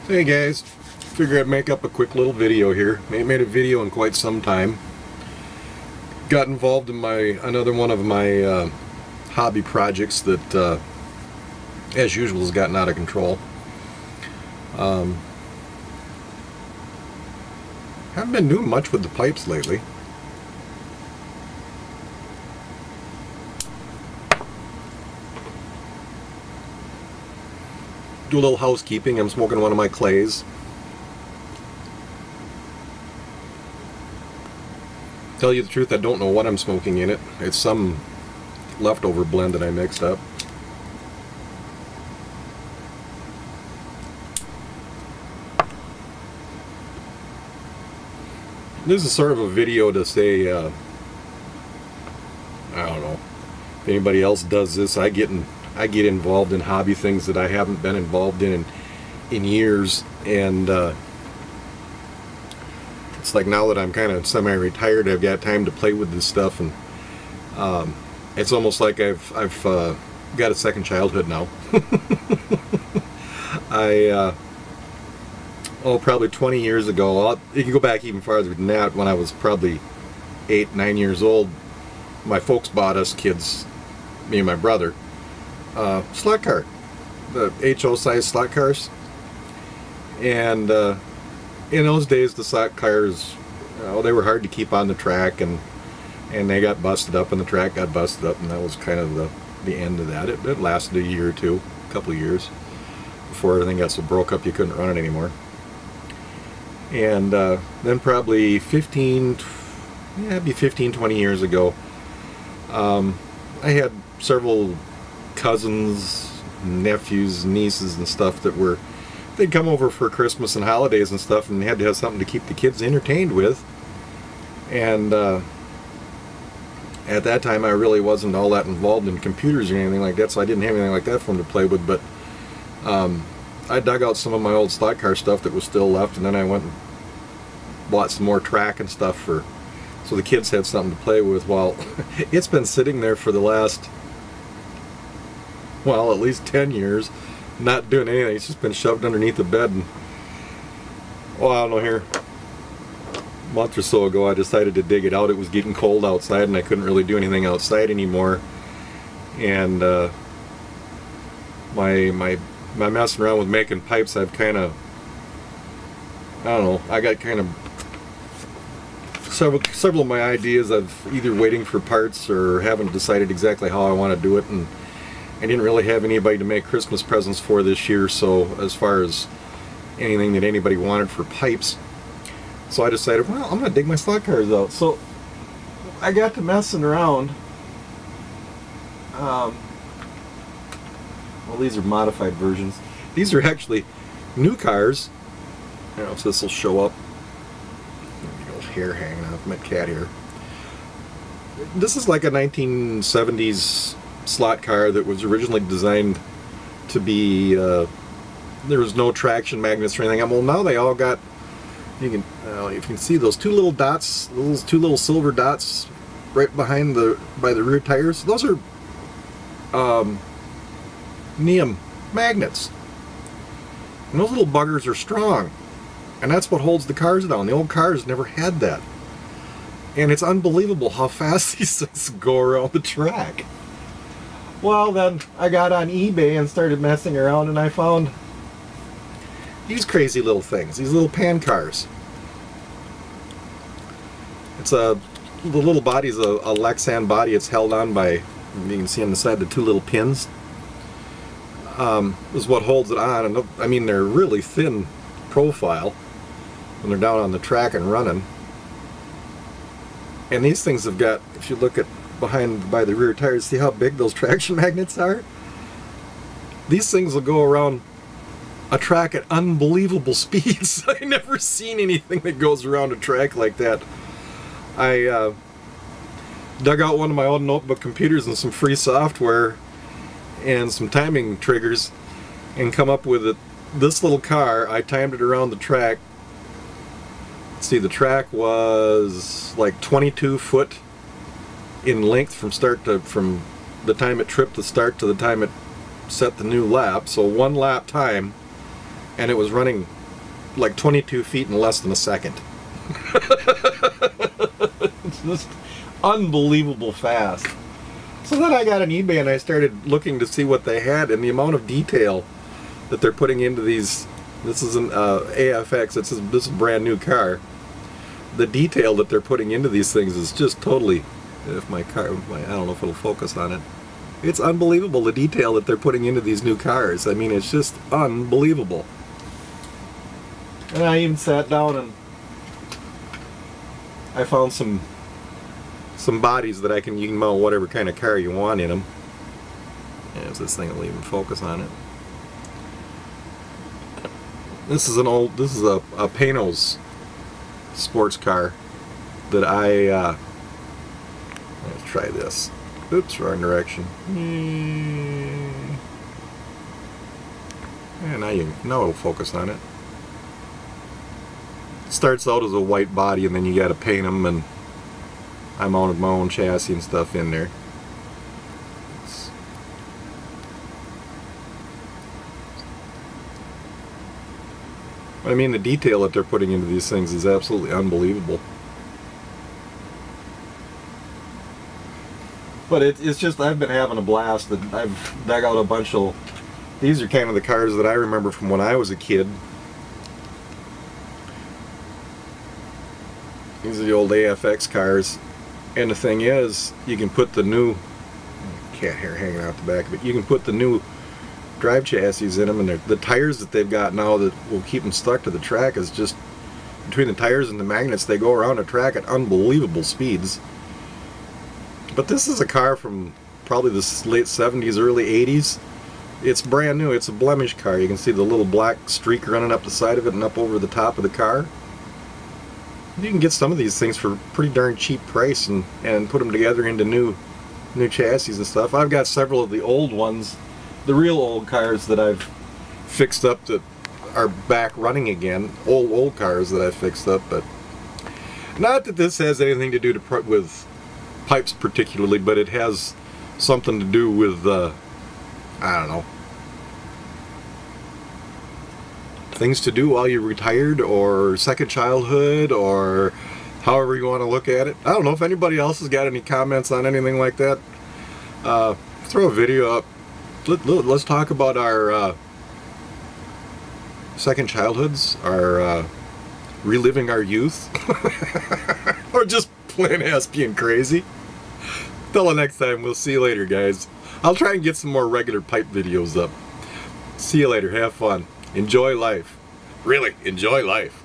Hey guys, figured I'd make up a quick little video here. Ain't made a video in quite some time. Got involved in another one of my hobby projects that, as usual, has gotten out of control. Haven't been doing much with the pipes lately. Do a little housekeeping. I'm smoking one of my clays. Tell you the truth, I don't know what I'm smoking in it. It's some leftover blend that I mixed up. This is sort of a video to say, I don't know, if anybody else does this. I get involved in hobby things that I haven't been involved in years, and it's like now that I'm kind of semi-retired, I've got time to play with this stuff, and it's almost like I've got a second childhood now. Probably 20 years ago, you can go back even farther than that, when I was probably 8, 9 years old, my folks bought us kids, me and my brother, slot car, the HO size slot cars. And in those days, the slot cars, they were hard to keep on the track, and they got busted up, and the track got busted up, and that was kind of the end of that. It lasted a year or two, a couple of years, before everything got so broke up you couldn't run it anymore. And then probably 15, 20 years ago, I had several cousins, nephews, nieces and stuff that they'd come over for Christmas and holidays and stuff, and they had to have something to keep the kids entertained with. And at that time I really wasn't all that involved in computers or anything like that, so I didn't have anything like that for them to play with. But I dug out some of my old slot car stuff that was still left, and then I went and bought some more track and stuff so the kids had something to play with. Well, it's been sitting there for the last, well, at least 10 years, not doing anything. It's just been shoved underneath the bed. And, well, I don't know, here, a month or so ago, I decided to dig it out. It was getting cold outside, and I couldn't really do anything outside anymore. And my messing around with making pipes, I've kind of, I don't know, I got kind of several of my ideas of either waiting for parts or haven't decided exactly how I want to do it, and I didn't really have anybody to make Christmas presents for this year, so as far as anything that anybody wanted for pipes, so I decided, well, I'm going to dig my slot cars out. So I got to messing around. Well, these are modified versions. These are actually new cars. I don't know if this will show up. Little hair hanging off my cat here. This is like a 1970s slot car that was originally designed to be, there was no traction magnets or anything. Well, now they all got, you can see those two little dots, those two little silver dots right behind by the rear tires. Those are NEOM magnets. And those little buggers are strong. And that's what holds the cars down. The old cars never had that. And it's unbelievable how fast these things go around the track. Well, then I got on eBay and started messing around, and I found these crazy little things, these little pan cars. The little body's a Lexan body. It's held on by, you can see on the side, the two little pins. Is what holds it on. And I mean, they're really thin profile when they're down on the track and running. And these things have got, if you look at by the rear tires, see how big those traction magnets are? These things will go around a track at unbelievable speeds. I never seen anything that goes around a track like that. I dug out one of my old notebook computers and some free software and some timing triggers and come up with this little car. I timed it around the track. See, the track was like 22 foot in length from the time it tripped the start to the time it set the new lap. So one lap time and it was running like 22 feet in less than a second. It's just unbelievable fast. So then I got on eBay and I started looking to see what they had, and the amount of detail that they're putting into these. This is an AFX. This is a brand new car. The detail that they're putting into these things is just totally. If I don't know if it'll focus on it. It's unbelievable, the detail that they're putting into these new cars. I mean, it's just unbelievable. And I even sat down and I found some bodies that you can mount whatever kind of car you want in them. And if this thing will even focus on it. This is a Panos sports car that let's try this. Oops, wrong direction. And now it'll focus on it. It starts out as a white body, and then you got to paint them, and I mounted my own chassis and stuff in there. I mean, the detail that they're putting into these things is absolutely unbelievable. But it's just, I've been having a blast. I've dug out a bunch of, these are kind of the cars that I remember from when I was a kid. These are the old AFX cars. And the thing is, you can put the new, cat hair hanging out the back of it, you can put the new drive chassis in them, and the tires that they've got now that will keep them stuck to the track is just, between the tires and the magnets, they go around the track at unbelievable speeds. But this is a car from probably the late 70s, early 80s. It's brand new. It's a blemish car. You can see the little black streak running up the side of it and up over the top of the car. You can get some of these things for a pretty darn cheap price and put them together into new chassis and stuff. I've got several of the old ones, the real old cars that I've fixed up that are back running again. Old cars that I've fixed up, but not that this has anything to do with pipes particularly, but it has something to do with I don't know, things to do while you're retired, or second childhood, or however you want to look at it. I don't know if anybody else has got any comments on anything like that. Throw a video up. Let's talk about our second childhoods, our reliving our youth, or just plain ass being crazy. Till the next time, we'll see you later, guys. I'll try and get some more regular pipe videos up. See you later. Have fun. Enjoy life. Really, enjoy life.